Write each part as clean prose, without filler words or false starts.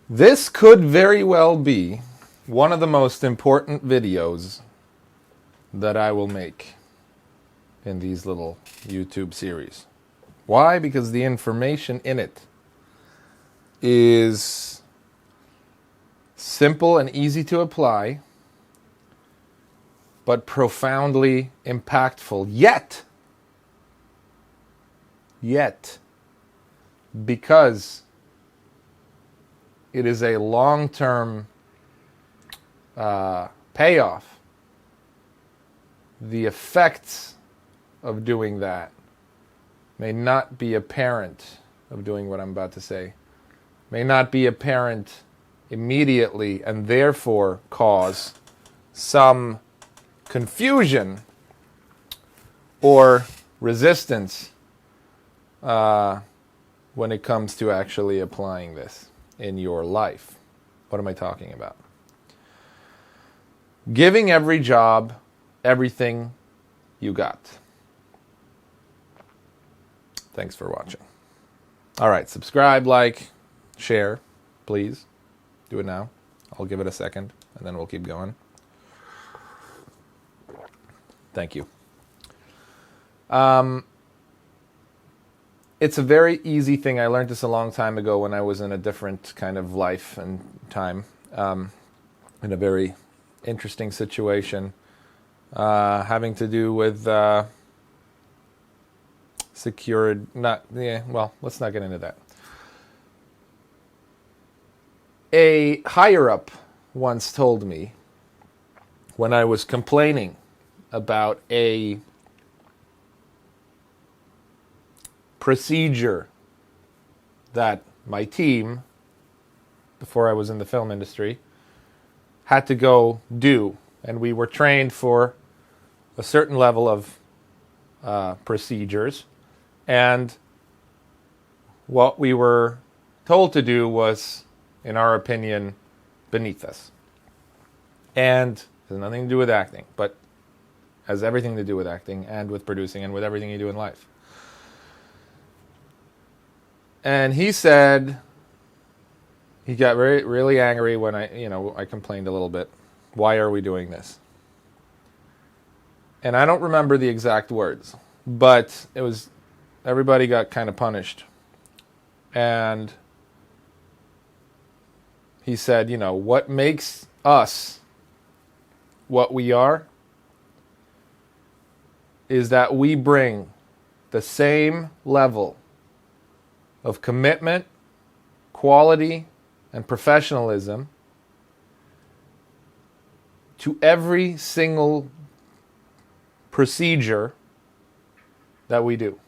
This could very well be one of the most important videos that I will make in these little YouTube series. Why? Because the information in it is simple and easy to apply, but profoundly impactful. Yet, because it is a long-term payoff, the effects of doing that may not be apparent, of doing what I'm about to say, may not be apparent immediately, and therefore cause some confusion or resistance when it comes to actually applying this in your life. What am I talking about? Giving every job everything you got. Thanks for watching. All right, subscribe, like, share, please. Do it now. I'll give it a second, and then we'll keep going. Thank you. It's a very easy thing. I learned this a long time ago when I was in a different kind of life and time, in a very interesting situation, having to do with let's not get into that. A higher-up once told me, when I was complaining about a procedure that my team, before I was in the film industry, had to go do, and we were trained for a certain level of procedures, and what we were told to do was, in our opinion, beneath us. And it has nothing to do with acting, but has everything to do with acting and with producing and with everything you do in life. And he said, he got really angry when I complained a little bit. Why are we doing this? And I don't remember the exact words, but it was, everybody got kind of punished. And he said, what makes us what we are is that we bring the same level of commitment, quality, and professionalism to every single procedure that we do.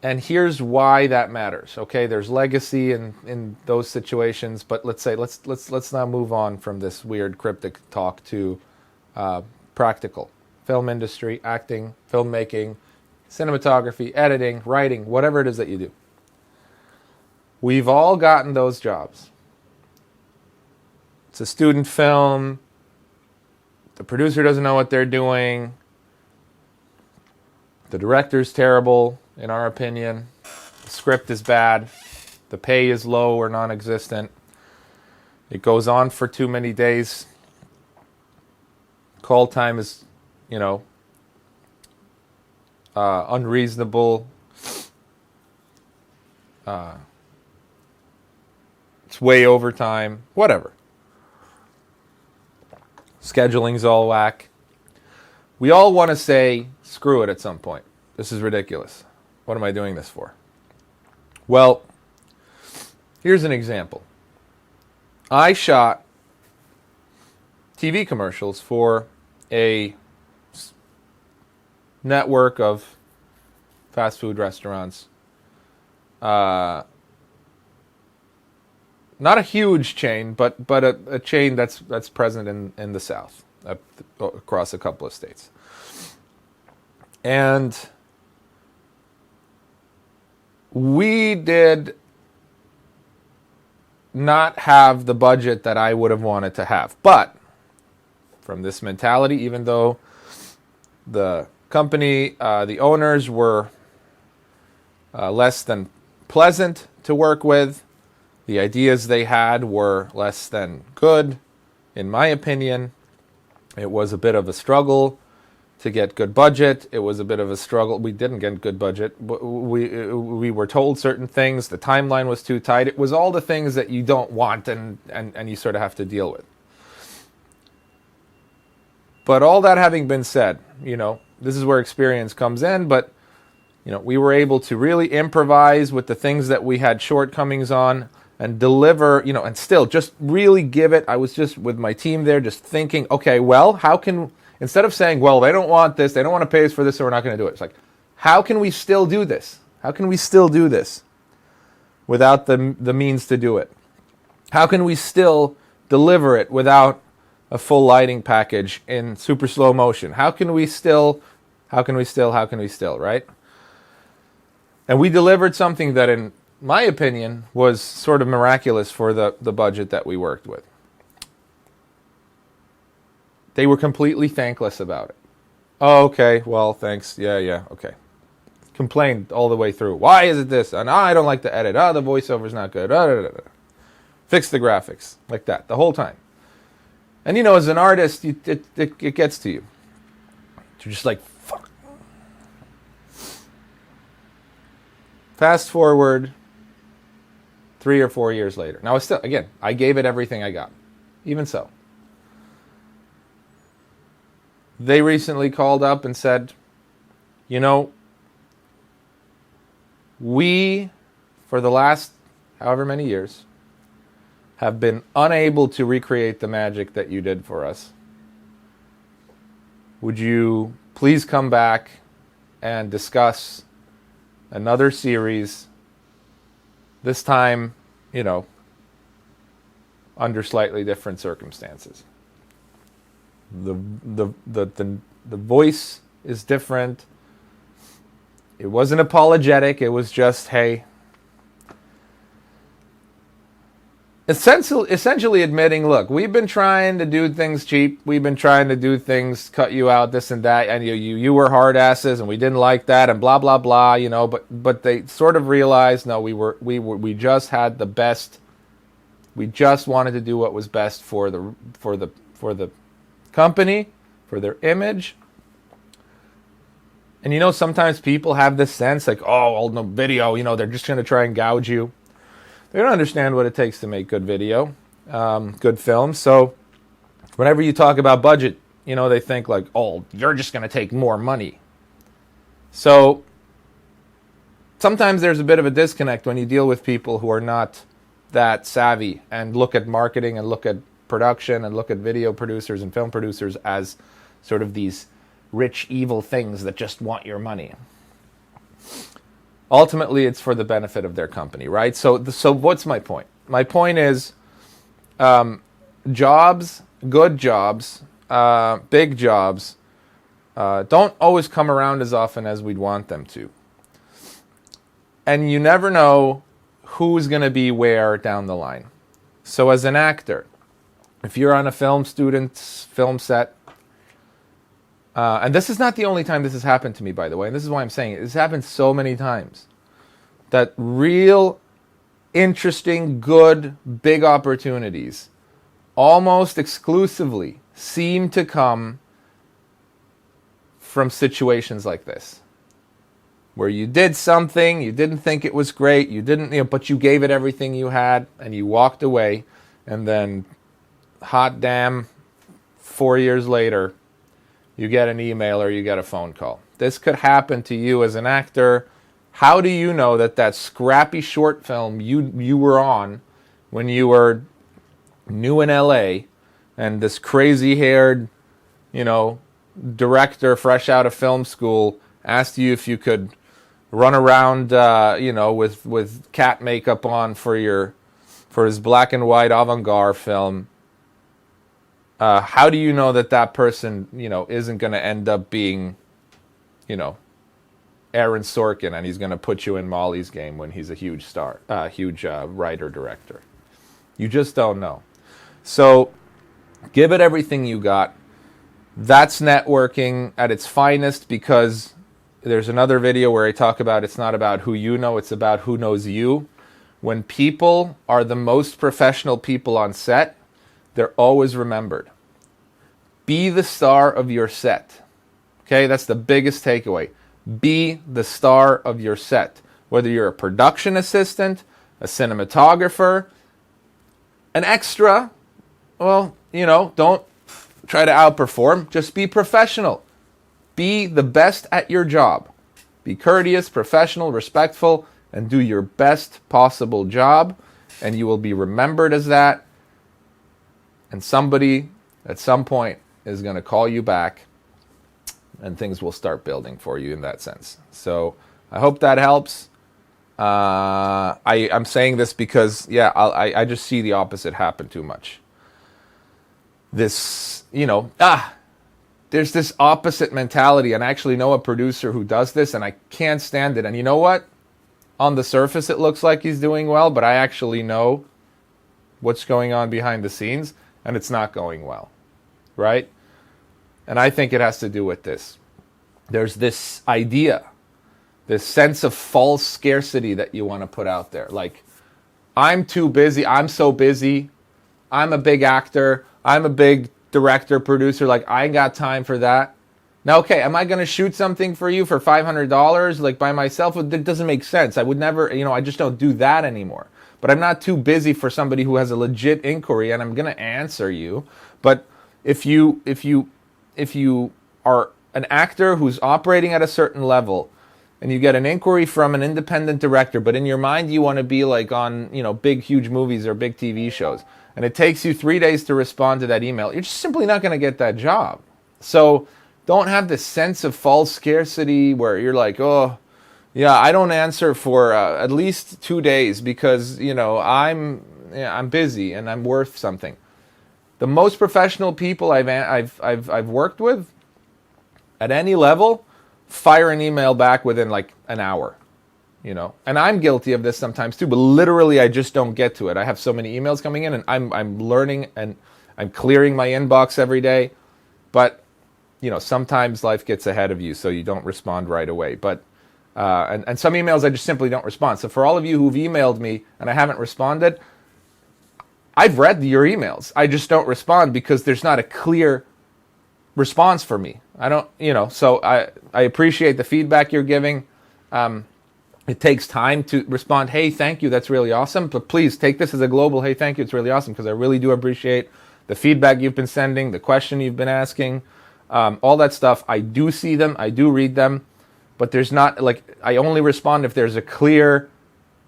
And here's why that matters. Okay, there's legacy in those situations, but let's now move on from this weird cryptic talk to practical. Film industry, acting, filmmaking, cinematography, editing, writing, whatever it is that you do. We've all gotten those jobs. It's a student film. The producer doesn't know what they're doing. The director's terrible, in our opinion. The script is bad. The pay is low or non-existent. It goes on for too many days. Call time is, unreasonable. It's way over time. Whatever. Scheduling's all whack. We all want to say, screw it at some point. This is ridiculous. What am I doing this for? Well, here's an example. I shot TV commercials for a network of fast food restaurants. Not a huge chain, but a chain that's present in the South, across a couple of states. And we did not have the budget that I would have wanted to have. But from this mentality, even though the company, the owners were less than pleasant to work with. The ideas they had were less than good, in my opinion. It was a bit of a struggle to get good budget. It was a bit of a struggle. We didn't get good budget. We were told certain things. The timeline was too tight. It was all the things that you don't want and you sort of have to deal with. But all that having been said, this is where experience comes in, but we were able to really improvise with the things that we had shortcomings on and deliver, and still just really give it. I was just with my team there just thinking, okay, well, how can, instead of saying, well, they don't want this, they don't want to pay us for this, so we're not going to do it. It's like, how can we still do this? How can we still do this without the means to do it? How can we still deliver it without a full lighting package in super slow motion? How can we still, right? And we delivered something that, in my opinion, was sort of miraculous for the budget that we worked with. They were completely thankless about it. Oh, okay, well, thanks. Yeah, okay. Complained all the way through. Why is it this? And I don't like the edit. The voiceover's not good. Fix the graphics. Like that, the whole time. And as an artist, it gets to you. You're just like, fuck. Fast forward 3 or 4 years later. Now, I gave it everything I got. Even so. They recently called up and said, we, for the last however many years, have been unable to recreate the magic that you did for us. Would you please come back and discuss another series, this time, under slightly different circumstances? The voice is different. It wasn't apologetic. It was just, hey, essentially admitting, look, we've been trying to do things cheap. We've been trying to do things, cut you out, this and that, and you were hard asses, and we didn't like that, and blah blah blah. But they sort of realized, no, we just had the best. We just wanted to do what was best for the company, for their image. And sometimes people have this sense like, oh, no video, they're just going to try and gouge you. They don't understand what it takes to make good video, good film. So whenever you talk about budget, they think like, oh, you're just going to take more money. So sometimes there's a bit of a disconnect when you deal with people who are not that savvy and look at marketing and look at production and look at video producers and film producers as sort of these rich, evil things that just want your money. Ultimately, it's for the benefit of their company, right? So what's my point? My point is jobs, good jobs, big jobs, don't always come around as often as we'd want them to. And you never know who's going to be where down the line. So as an actor, if you're on a film student's film set, and this is not the only time this has happened to me, by the way, and this is why I'm saying it. This happened so many times. That real, interesting, good, big opportunities almost exclusively seem to come from situations like this. Where you did something, you didn't think it was great, but you gave it everything you had, and you walked away, and then, hot damn, 4 years later, you get an email or you get a phone call. This could happen to you as an actor. How do you know that scrappy short film you were on when you were new in LA and this crazy-haired, director fresh out of film school asked you if you could run around, with cat makeup on for his black and white avant-garde film? How do you know that person, isn't going to end up being, Aaron Sorkin, and he's going to put you in Molly's game when he's a huge star, huge writer-director? You just don't know. So give it everything you got. That's networking at its finest, because there's another video where I talk about it's not about who you know, it's about who knows you. when people are the most professional people on set, they're always remembered. Be the star of your set. Okay, that's the biggest takeaway. Be the star of your set. Whether you're a production assistant, a cinematographer, an extra, well, don't try to outperform. Just be professional. Be the best at your job. Be courteous, professional, respectful, and do your best possible job, and you will be remembered as that. And somebody at some point is going to call you back, and things will start building for you in that sense. So I hope that helps. I'm saying this because, I just see the opposite happen too much. There's this opposite mentality, and I actually know a producer who does this, and I can't stand it. And you know what? On the surface, it looks like he's doing well, but I actually know what's going on behind the scenes, and it's not going well, right? And I think it has to do with this. There's this idea, this sense of false scarcity that you want to put out there. Like, I'm too busy. I'm so busy. I'm a big actor. I'm a big director, producer. Like, I ain't got time for that. Now, okay, am I going to shoot something for you for $500, like, by myself? That doesn't make sense. I would never, I just don't do that anymore. But I'm not too busy for somebody who has a legit inquiry, and I'm going to answer you. But if you are an actor who's operating at a certain level, and you get an inquiry from an independent director, but in your mind you want to be like on, big, huge movies or big TV shows, and it takes you 3 days to respond to that email, you're just simply not going to get that job. So don't have this sense of false scarcity where you're like, oh, yeah, I don't answer for at least 2 days because, I'm busy and I'm worth something. The most professional people I've worked with at any level fire an email back within like an hour, And I'm guilty of this sometimes too, but literally I just don't get to it. I have so many emails coming in, and I'm learning and I'm clearing my inbox every day. But, sometimes life gets ahead of you, so you don't respond right away. But and some emails I just simply don't respond. So for all of you who've emailed me and I haven't responded, I've read your emails. I just don't respond because there's not a clear response for me. I don't, so I appreciate the feedback you're giving. It takes time to respond. Hey, thank you. That's really awesome. But please take this as a global, hey, thank you. It's really awesome, because I really do appreciate the feedback you've been sending, the question you've been asking, all that stuff. I do see them. I do read them. But there's not, I only respond if there's a clear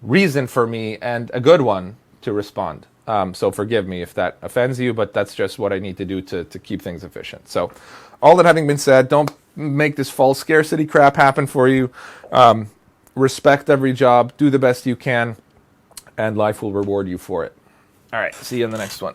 reason for me and a good one to respond. So forgive me if that offends you, but that's just what I need to do to keep things efficient. So all that having been said, don't make this false scarcity crap happen for you. Respect every job, do the best you can, and life will reward you for it. All right, see you in the next one.